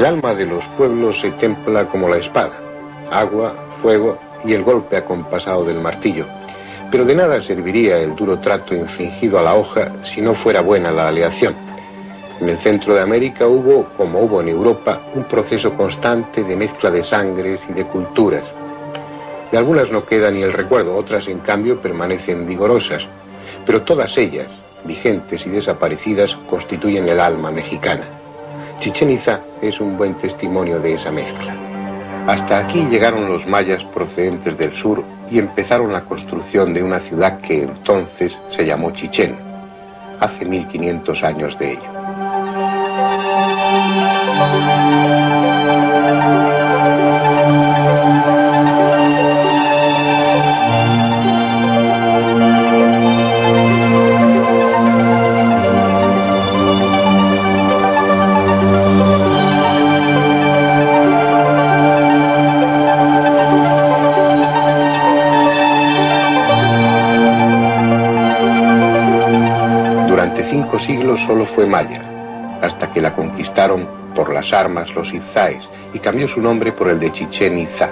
alma de los pueblos se templa como la espada, agua, fuego y el golpe acompasado del martillo. Pero de nada serviría el duro trato infligido a la hoja si no fuera buena la aleación. En el centro de América hubo, como hubo en Europa, un proceso constante de mezcla de sangres y de culturas. De algunas no queda ni el recuerdo, otras en cambio permanecen vigorosas, pero todas ellas, vigentes y desaparecidas, constituyen el alma mexicana. Chichén Itzá es un buen testimonio de esa mezcla. Hasta aquí llegaron los mayas procedentes del sur y empezaron la construcción de una ciudad que entonces se llamó Chichén, hace 1500 años de ello. Durante 5 siglos solo fue maya, hasta que la conquistaron por las armas los itzáes y cambió su nombre por el de Chichén Itzá.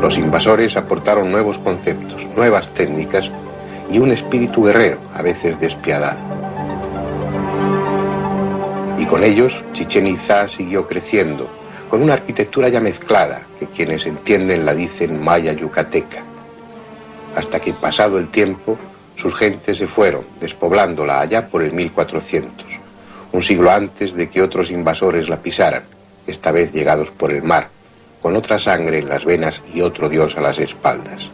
Los invasores aportaron nuevos conceptos, nuevas técnicas y un espíritu guerrero, a veces despiadado. Y con ellos Chichén Itzá siguió creciendo, con una arquitectura ya mezclada, que quienes entienden la dicen maya yucateca, hasta que pasado el tiempo sus gentes se fueron, despoblándola allá por el 1400, un siglo antes de que otros invasores la pisaran, esta vez llegados por el mar, con otra sangre en las venas y otro dios a las espaldas.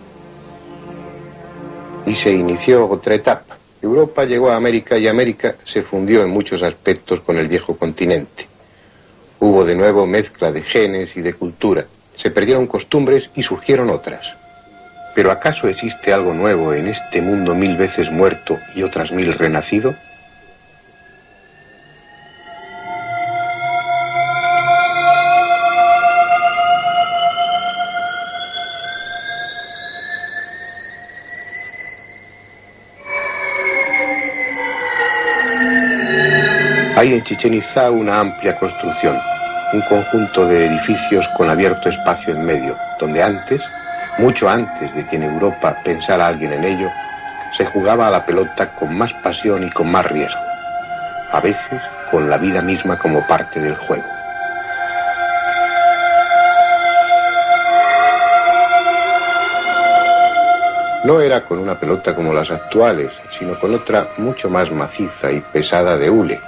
Y se inició otra etapa. Europa llegó a América y América se fundió en muchos aspectos con el viejo continente. Hubo de nuevo mezcla de genes y de cultura, se perdieron costumbres y surgieron otras. ¿Pero acaso existe algo nuevo en este mundo 1000 veces muerto y otras 1000 renacido? Hay en Chichén Itzá una amplia construcción, un conjunto de edificios con abierto espacio en medio, donde antes, mucho antes de que en Europa pensara alguien en ello, se jugaba a la pelota con más pasión y con más riesgo, a veces con la vida misma como parte del juego. No era con una pelota como las actuales, sino con otra mucho más maciza y pesada de hule.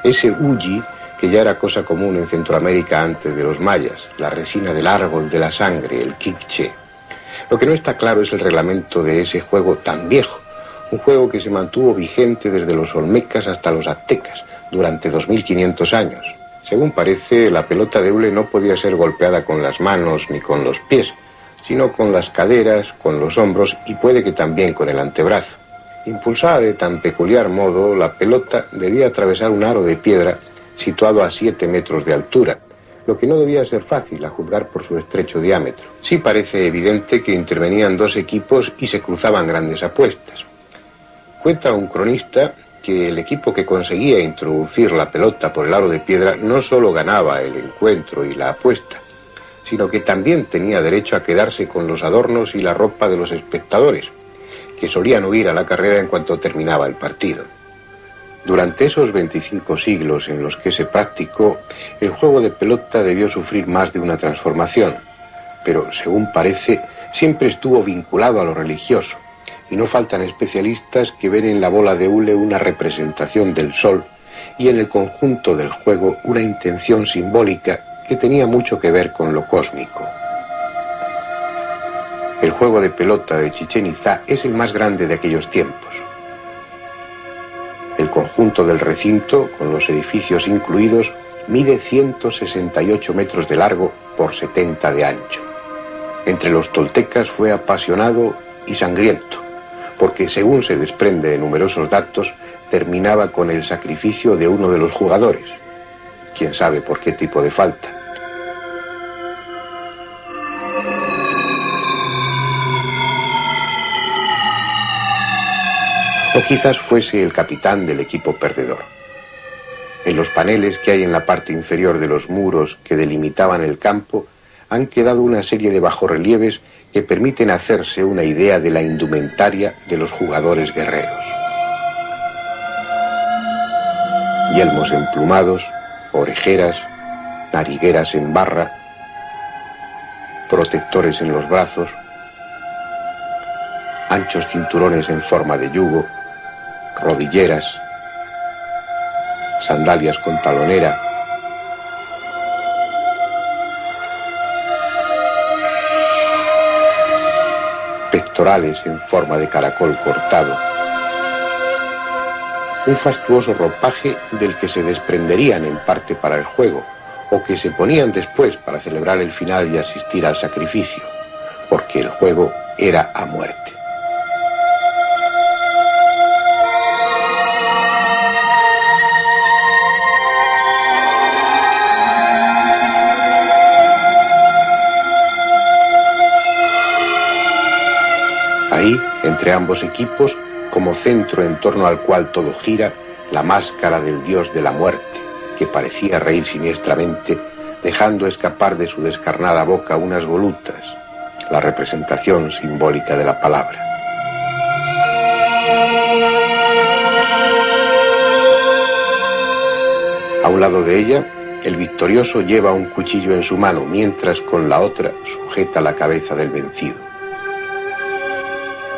Ese uji, que ya era cosa común en Centroamérica antes de los mayas, la resina del árbol de la sangre, el quiché. Lo que no está claro es el reglamento de ese juego tan viejo, un juego que se mantuvo vigente desde los olmecas hasta los aztecas, durante 2500 años. Según parece, la pelota de hule no podía ser golpeada con las manos ni con los pies, sino con las caderas, con los hombros y puede que también con el antebrazo. Impulsada de tan peculiar modo, la pelota debía atravesar un aro de piedra situado a 7 metros de altura, lo que no debía ser fácil a juzgar por su estrecho diámetro. Sí parece evidente que intervenían 2 equipos y se cruzaban grandes apuestas. Cuenta un cronista que el equipo que conseguía introducir la pelota por el aro de piedra no solo ganaba el encuentro y la apuesta, sino que también tenía derecho a quedarse con los adornos y la ropa de los espectadores, que solían huir a la carrera en cuanto terminaba el partido. Durante esos 25 siglos en los que se practicó, el juego de pelota debió sufrir más de una transformación, pero, según parece, siempre estuvo vinculado a lo religioso, y no faltan especialistas que ven en la bola de hule una representación del sol y en el conjunto del juego una intención simbólica que tenía mucho que ver con lo cósmico. El juego de pelota de Chichén Itzá es el más grande de aquellos tiempos. El conjunto del recinto, con los edificios incluidos, mide 168 metros de largo por 70 de ancho. Entre los toltecas fue apasionado y sangriento, porque, según se desprende de numerosos datos, terminaba con el sacrificio de uno de los jugadores. Quién sabe por qué tipo de falta. O quizás fuese el capitán del equipo perdedor. En los paneles que hay en la parte inferior de los muros que delimitaban el campo han quedado una serie de bajorrelieves que permiten hacerse una idea de la indumentaria de los jugadores guerreros. Yelmos emplumados, orejeras, narigueras en barra, protectores en los brazos, anchos cinturones en forma de yugo, rodilleras, sandalias con talonera, pectorales en forma de caracol cortado, un fastuoso ropaje del que se desprenderían en parte para el juego, o que se ponían después para celebrar el final y asistir al sacrificio, porque el juego era a muerte. Ahí, entre ambos equipos, como centro en torno al cual todo gira, la máscara del dios de la muerte, que parecía reír siniestramente, dejando escapar de su descarnada boca unas volutas, la representación simbólica de la palabra. A un lado de ella, el victorioso lleva un cuchillo en su mano, mientras con la otra sujeta la cabeza del vencido.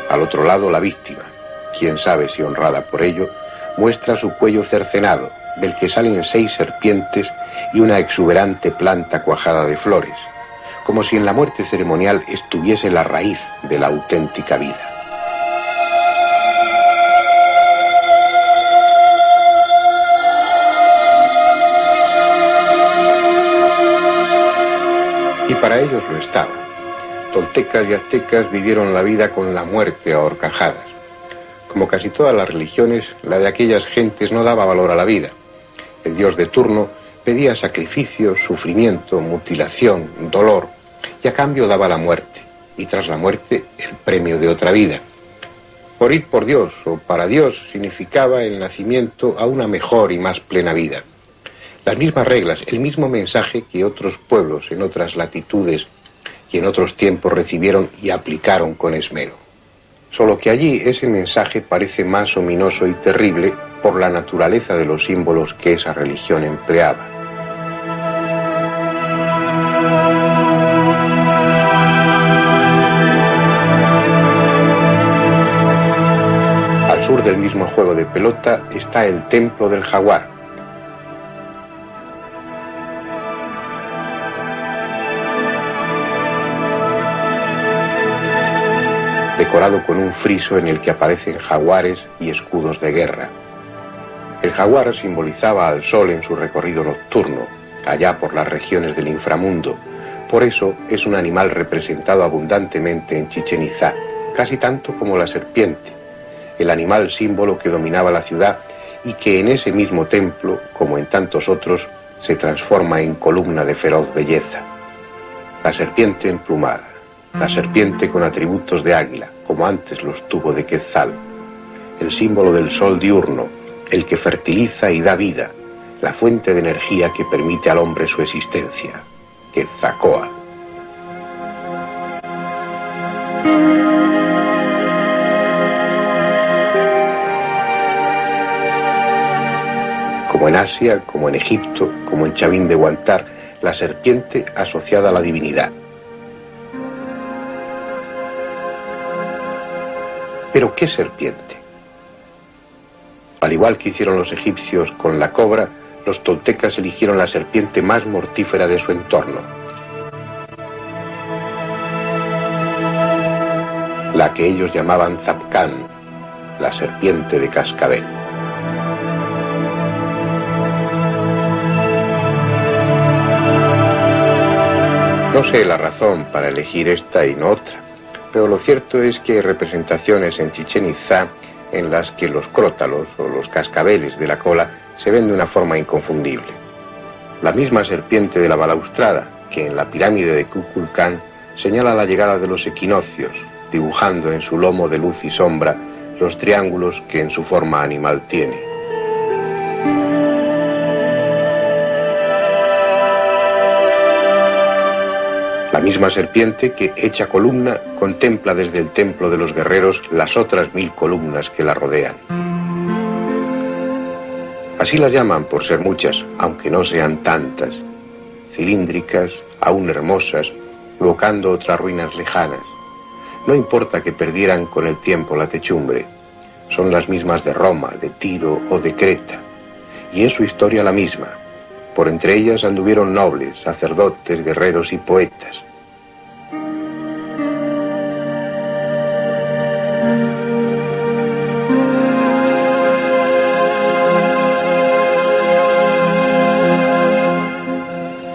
Al otro lado, la víctima, quién sabe si honrada por ello, muestra su cuello cercenado, del que salen 6 serpientes y una exuberante planta cuajada de flores, como si en la muerte ceremonial estuviese la raíz de la auténtica vida. Y para ellos lo estaba. Toltecas y aztecas vivieron la vida con la muerte a horcajadas. Como casi todas las religiones, la de aquellas gentes no daba valor a la vida. El dios de turno pedía sacrificio, sufrimiento, mutilación, dolor, y a cambio daba la muerte, y tras la muerte el premio de otra vida. Morir por Dios o para Dios significaba el nacimiento a una mejor y más plena vida. Las mismas reglas, el mismo mensaje que otros pueblos en otras latitudes y en otros tiempos recibieron y aplicaron con esmero. Solo que allí ese mensaje parece más ominoso y terrible por la naturaleza de los símbolos que esa religión empleaba. Al sur del mismo juego de pelota está el Templo del Jaguar. Decorado con un friso en el que aparecen jaguares y escudos de guerra. El jaguar simbolizaba al sol en su recorrido nocturno, allá por las regiones del inframundo. Por eso es un animal representado abundantemente en Chichén Itzá, casi tanto como la serpiente, el animal símbolo que dominaba la ciudad y que en ese mismo templo, como en tantos otros, se transforma en columna de feroz belleza. La serpiente emplumada, la serpiente con atributos de águila, como antes los tuvo de Quetzal, el símbolo del sol diurno, el que fertiliza y da vida, la fuente de energía que permite al hombre su existencia, Quetzalcóatl. Como en Asia, como en Egipto, como en Chavín de Huántar, la serpiente asociada a la divinidad. ¿Pero qué serpiente? Al igual que hicieron los egipcios con la cobra, los toltecas eligieron la serpiente más mortífera de su entorno. La que ellos llamaban Tzapcán, la serpiente de cascabel. No sé la razón para elegir esta y no otra, pero lo cierto es que hay representaciones en Chichén Itzá en las que los crótalos o los cascabeles de la cola se ven de una forma inconfundible. La misma serpiente de la balaustrada, que en la pirámide de Kukulcán señala la llegada de los equinoccios, dibujando en su lomo de luz y sombra los triángulos que en su forma animal tiene. La misma serpiente que, hecha columna, contempla desde el templo de los guerreros las otras 1000 columnas que la rodean. Así las llaman por ser muchas, aunque no sean tantas, cilíndricas, aún hermosas, evocando otras ruinas lejanas. No importa que perdieran con el tiempo la techumbre, son las mismas de Roma, de Tiro o de Creta, y es su historia la misma. Por entre ellas anduvieron nobles, sacerdotes, guerreros y poetas.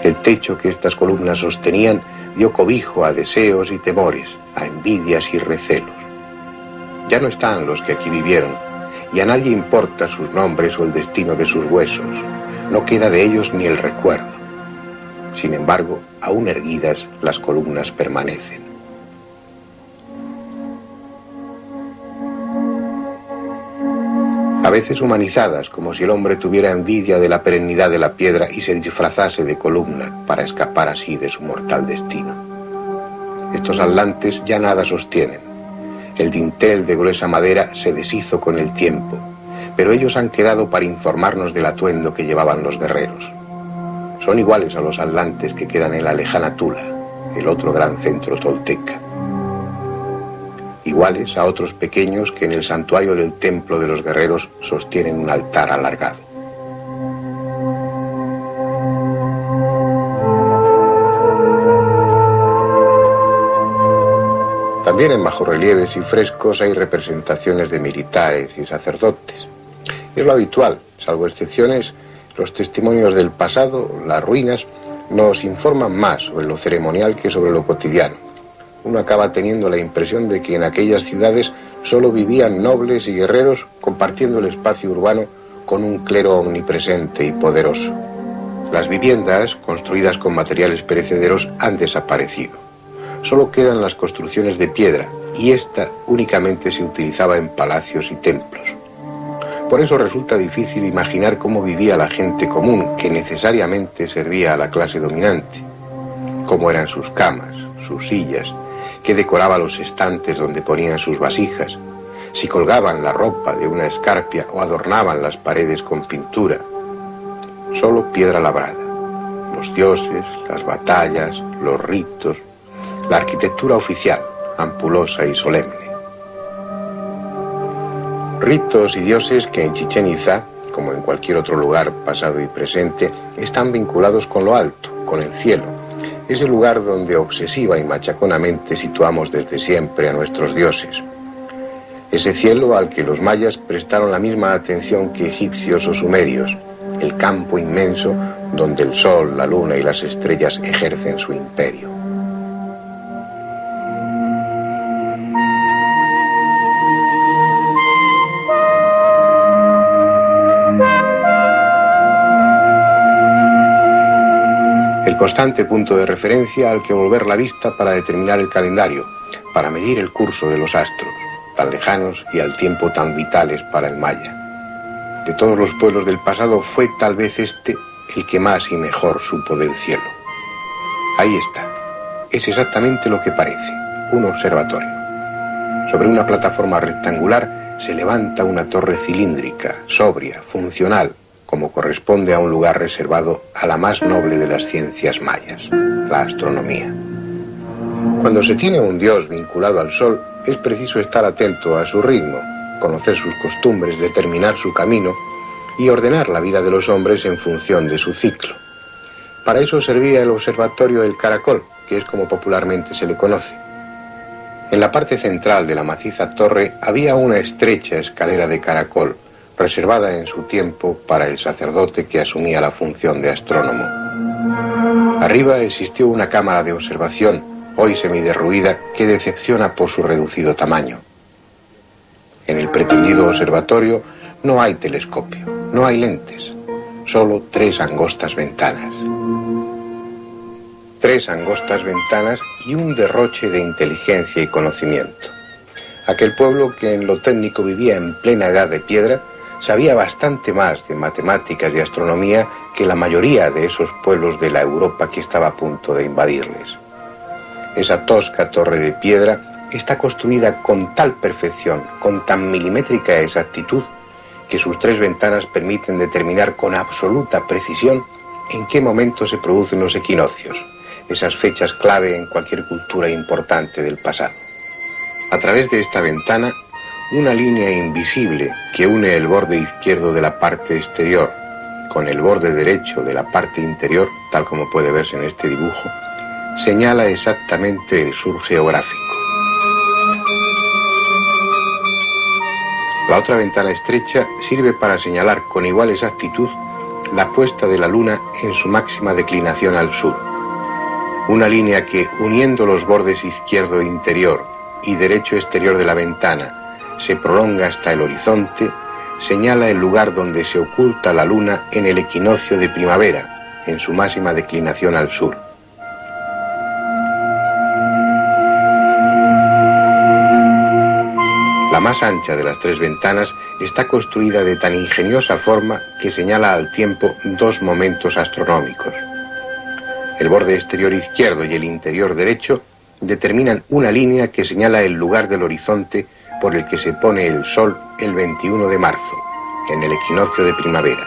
El techo que estas columnas sostenían dio cobijo a deseos y temores, a envidias y recelos. Ya no están los que aquí vivieron, y a nadie importa sus nombres o el destino de sus huesos. No queda de ellos ni el recuerdo. Sin embargo, aún erguidas, las columnas permanecen. A veces humanizadas, como si el hombre tuviera envidia de la perennidad de la piedra y se disfrazase de columna para escapar así de su mortal destino. Estos atlantes ya nada sostienen. El dintel de gruesa madera se deshizo con el tiempo, pero ellos han quedado para informarnos del atuendo que llevaban los guerreros. Son iguales a los atlantes que quedan en la lejana Tula, el otro gran centro tolteca. Iguales a otros pequeños que en el santuario del templo de los guerreros sostienen un altar alargado. También en bajorrelieves y frescos hay representaciones de militares y sacerdotes. Es lo habitual, salvo excepciones, los testimonios del pasado, las ruinas, nos informan más sobre lo ceremonial que sobre lo cotidiano. Uno acaba teniendo la impresión de que en aquellas ciudades solo vivían nobles y guerreros compartiendo el espacio urbano con un clero omnipresente y poderoso. Las viviendas, construidas con materiales perecederos, han desaparecido. Solo quedan las construcciones de piedra, y esta únicamente se utilizaba en palacios y templos. Por eso resulta difícil imaginar cómo vivía la gente común, que necesariamente servía a la clase dominante. Cómo eran sus camas, sus sillas, qué decoraba los estantes donde ponían sus vasijas, si colgaban la ropa de una escarpia o adornaban las paredes con pintura. Solo piedra labrada. Los dioses, las batallas, los ritos, la arquitectura oficial, ampulosa y solemne. Ritos y dioses que en Chichén Itzá, como en cualquier otro lugar pasado y presente, están vinculados con lo alto, con el cielo. Es el lugar donde obsesiva y machaconamente situamos desde siempre a nuestros dioses. Ese cielo al que los mayas prestaron la misma atención que egipcios o sumerios, el campo inmenso donde el sol, la luna y las estrellas ejercen su imperio. El constante punto de referencia al que volver la vista para determinar el calendario, para medir el curso de los astros, tan lejanos y al tiempo tan vitales para el maya. De todos los pueblos del pasado fue tal vez este el que más y mejor supo del cielo. Ahí está. Es exactamente lo que parece, un observatorio. Sobre una plataforma rectangular se levanta una torre cilíndrica, sobria, funcional, como corresponde a un lugar reservado a la más noble de las ciencias mayas, la astronomía. Cuando se tiene un dios vinculado al sol, es preciso estar atento a su ritmo, conocer sus costumbres, determinar su camino y ordenar la vida de los hombres en función de su ciclo. Para eso servía el observatorio del Caracol, que es como popularmente se le conoce. En la parte central de la maciza torre había una estrecha escalera de caracol, reservada en su tiempo para el sacerdote que asumía la función de astrónomo. Arriba existió una cámara de observación, hoy semiderruida, que decepciona por su reducido tamaño. En el pretendido observatorio no hay telescopio, no hay lentes, solo 3 angostas ventanas. 3 angostas ventanas y un derroche de inteligencia y conocimiento. Aquel pueblo que en lo técnico vivía en plena edad de piedra, sabía bastante más de matemáticas y astronomía que la mayoría de esos pueblos de la Europa que estaba a punto de invadirles. Esa tosca torre de piedra está construida con tal perfección, con tan milimétrica exactitud, que sus 3 ventanas permiten determinar con absoluta precisión en qué momento se producen los equinoccios, esas fechas clave en cualquier cultura importante del pasado. A través de esta ventana, una línea invisible que une el borde izquierdo de la parte exterior con el borde derecho de la parte interior, tal como puede verse en este dibujo, señala exactamente el sur geográfico. La otra ventana estrecha sirve para señalar con igual exactitud la puesta de la luna en su máxima declinación al sur. Una línea que, uniendo los bordes izquierdo interior y derecho exterior de la ventana, se prolonga hasta el horizonte, señala el lugar donde se oculta la luna en el equinoccio de primavera, en su máxima declinación al sur. La más ancha de las 3 ventanas está construida de tan ingeniosa forma que señala al tiempo 2 momentos astronómicos. El borde exterior izquierdo y el interior derecho determinan una línea que señala el lugar del horizonte por el que se pone el sol el 21 de marzo, en el equinoccio de primavera.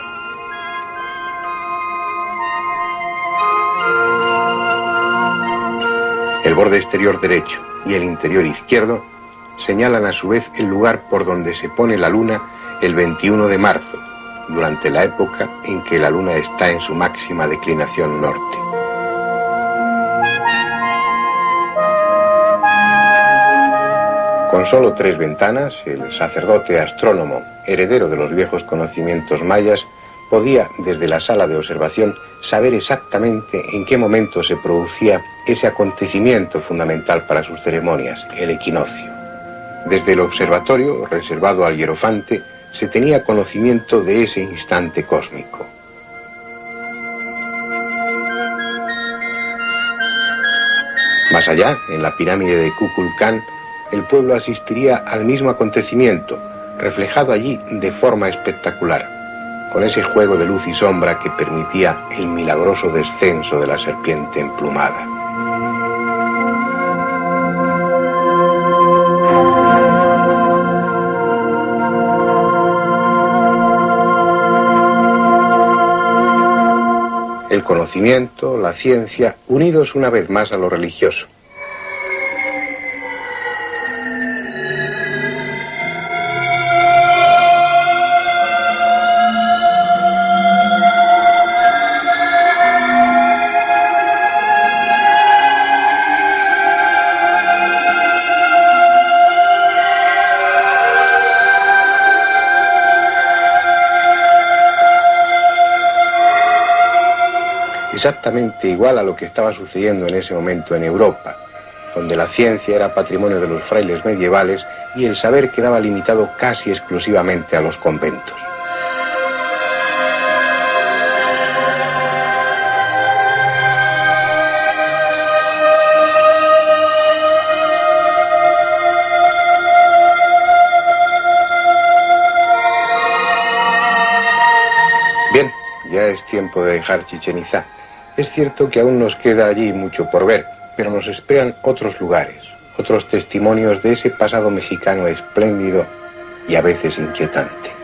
El borde exterior derecho y el interior izquierdo señalan a su vez el lugar por donde se pone la luna el 21 de marzo, durante la época en que la luna está en su máxima declinación norte. Con solo 3 ventanas, el sacerdote astrónomo, heredero de los viejos conocimientos mayas, podía, desde la sala de observación, saber exactamente en qué momento se producía ese acontecimiento fundamental para sus ceremonias, el equinoccio. Desde el observatorio, reservado al hierofante, se tenía conocimiento de ese instante cósmico. Más allá, en la pirámide de Kukulcán, el pueblo asistiría al mismo acontecimiento, reflejado allí de forma espectacular, con ese juego de luz y sombra que permitía el milagroso descenso de la serpiente emplumada. El conocimiento, la ciencia, unidos una vez más a lo religioso. Exactamente igual a lo que estaba sucediendo en ese momento en Europa, donde la ciencia era patrimonio de los frailes medievales y el saber quedaba limitado casi exclusivamente a los conventos. Bien, ya es tiempo de dejar Chichén Itzá. Es cierto que aún nos queda allí mucho por ver, pero nos esperan otros lugares, otros testimonios de ese pasado mexicano espléndido y a veces inquietante.